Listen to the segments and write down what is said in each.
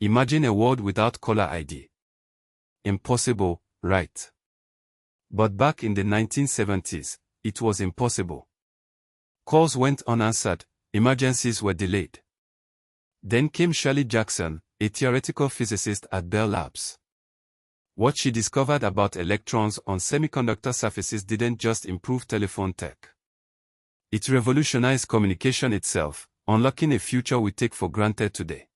Imagine a world without caller ID. Impossible, right? But back in the 1970s, it was impossible. Calls went unanswered, emergencies were delayed. Then came Shirley Jackson, a theoretical physicist at Bell Labs. What she discovered about electrons on semiconductor surfaces didn't just improve telephone tech. It revolutionized communication itself, unlocking a future we take for granted today.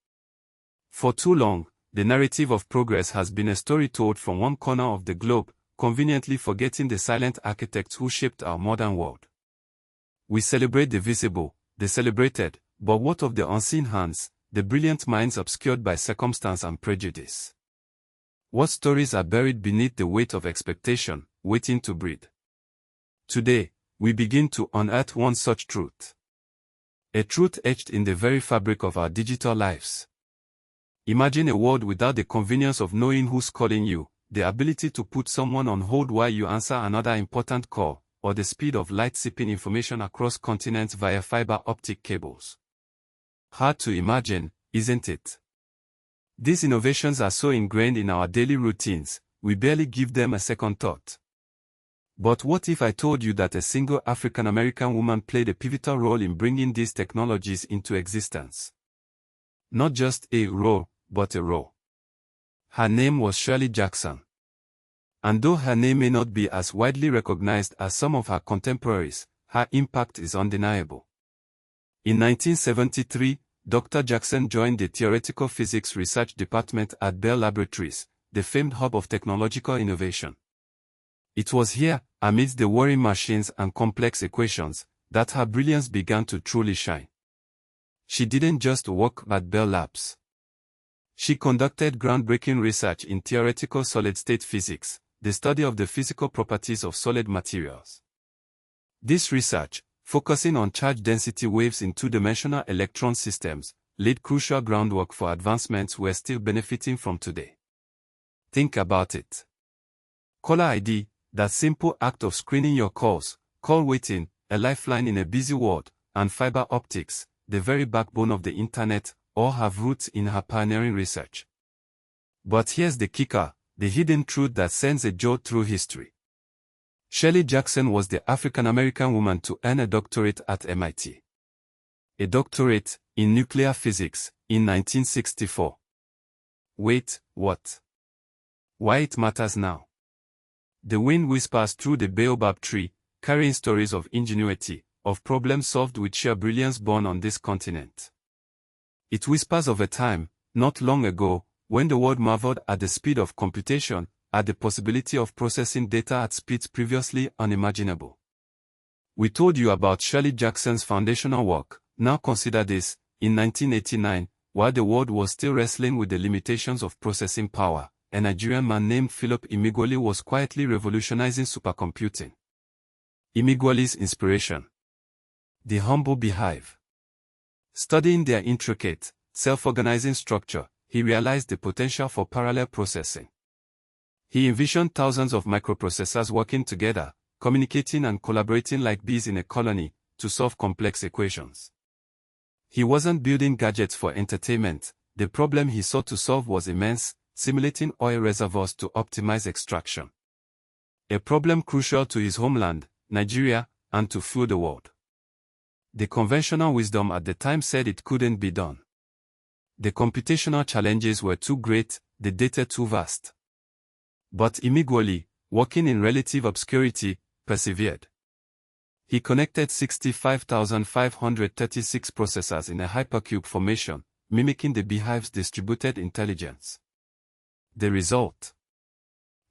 For too long, the narrative of progress has been a story told from one corner of the globe, conveniently forgetting the silent architects who shaped our modern world. We celebrate the visible, the celebrated, but what of the unseen hands, the brilliant minds obscured by circumstance and prejudice? What stories are buried beneath the weight of expectation, waiting to breathe? Today, we begin to unearth one such truth. A truth etched in the very fabric of our digital lives. Imagine a world without the convenience of knowing who's calling you, the ability to put someone on hold while you answer another important call, or the speed of light zipping information across continents via fiber optic cables. Hard to imagine, isn't it? These innovations are so ingrained in our daily routines, we barely give them a second thought. But what if I told you that a single African-American woman played a pivotal role in bringing these technologies into existence? Not just a role, but a role. Her name was Shirley Jackson. And though her name may not be as widely recognized as some of her contemporaries, her impact is undeniable. In 1973, Dr. Jackson joined the Theoretical Physics Research Department at Bell Laboratories, the famed hub of technological innovation. It was here, amidst the whirring machines and complex equations, that her brilliance began to truly shine. She didn't just work at Bell Labs. She conducted groundbreaking research in theoretical solid-state physics, the study of the physical properties of solid materials. This research, focusing on charge density waves in two-dimensional electron systems, laid crucial groundwork for advancements we're still benefiting from today. Think about it. Caller ID, that simple act of screening your calls, call waiting, a lifeline in a busy world, and fiber optics, the very backbone of the internet, all have roots in her pioneering research. But here's the kicker, the hidden truth that sends a jolt through history. Shirley Jackson was the African-American woman to earn a doctorate at MIT. A doctorate in nuclear physics in 1964. Wait, what? Why it matters now? The wind whispers through the baobab tree, carrying stories of ingenuity, of problems solved with sheer brilliance born on this continent. It whispers of a time, not long ago, when the world marveled at the speed of computation, at the possibility of processing data at speeds previously unimaginable. We told you about Shirley Jackson's foundational work. Now consider this: in 1989, while the world was still wrestling with the limitations of processing power, a Nigerian man named Philip Emeagwali was quietly revolutionizing supercomputing. Emeagwali's inspiration: the humble beehive. Studying their intricate, self-organizing structure, he realized the potential for parallel processing. He envisioned thousands of microprocessors working together, communicating and collaborating like bees in a colony, to solve complex equations. He wasn't building gadgets for entertainment. The problem he sought to solve was immense, simulating oil reservoirs to optimize extraction. A problem crucial to his homeland, Nigeria, and to fuel the world. The conventional wisdom at the time said it couldn't be done. The computational challenges were too great, the data too vast. But Emeagwali, working in relative obscurity, persevered. He connected 65,536 processors in a hypercube formation, mimicking the beehive's distributed intelligence. The result: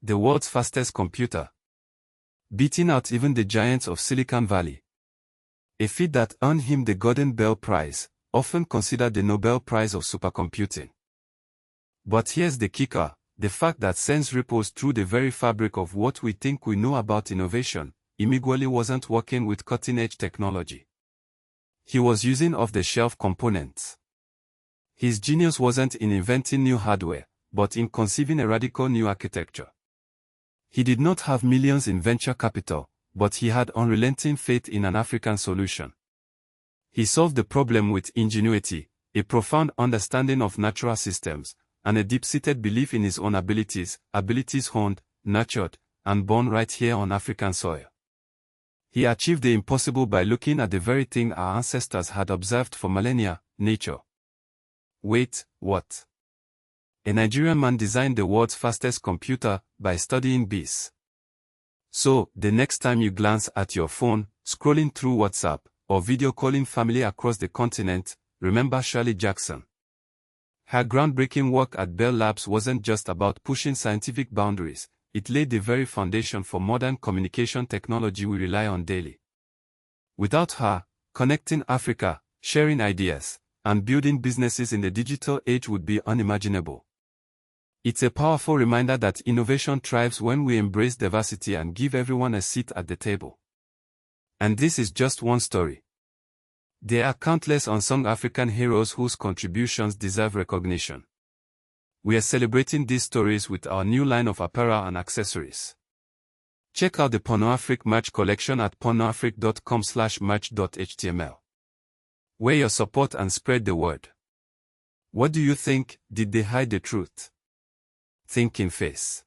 the world's fastest computer, beating out even the giants of Silicon Valley. A feat that earned him the Golden Bell Prize, often considered the Nobel Prize of supercomputing. But here's the kicker: the fact that sends ripples through the very fabric of what we think we know about innovation. Emeagwali wasn't working with cutting-edge technology. He was using off-the-shelf components. His genius wasn't in inventing new hardware, but in conceiving a radical new architecture. He did not have millions in venture capital, but he had unrelenting faith in an African solution. He solved the problem with ingenuity, a profound understanding of natural systems, and a deep-seated belief in his own abilities honed, nurtured, and born right here on African soil. He achieved the impossible by looking at the very thing our ancestors had observed for millennia: nature. Wait, what? A Nigerian man designed the world's fastest computer by studying bees. So, the next time you glance at your phone, scrolling through WhatsApp, or video calling family across the continent, remember Shirley Jackson. Her groundbreaking work at Bell Labs wasn't just about pushing scientific boundaries, it laid the very foundation for modern communication technology we rely on daily. Without her, connecting Africa, sharing ideas, and building businesses in the digital age would be unimaginable. It's a powerful reminder that innovation thrives when we embrace diversity and give everyone a seat at the table. And this is just one story. There are countless unsung African heroes whose contributions deserve recognition. We are celebrating these stories with our new line of apparel and accessories. Check out the PornoAfric merch collection at pornoafric.com/merch.html. Wear your support and spread the word. What do you think? Did they hide the truth? Thinking face.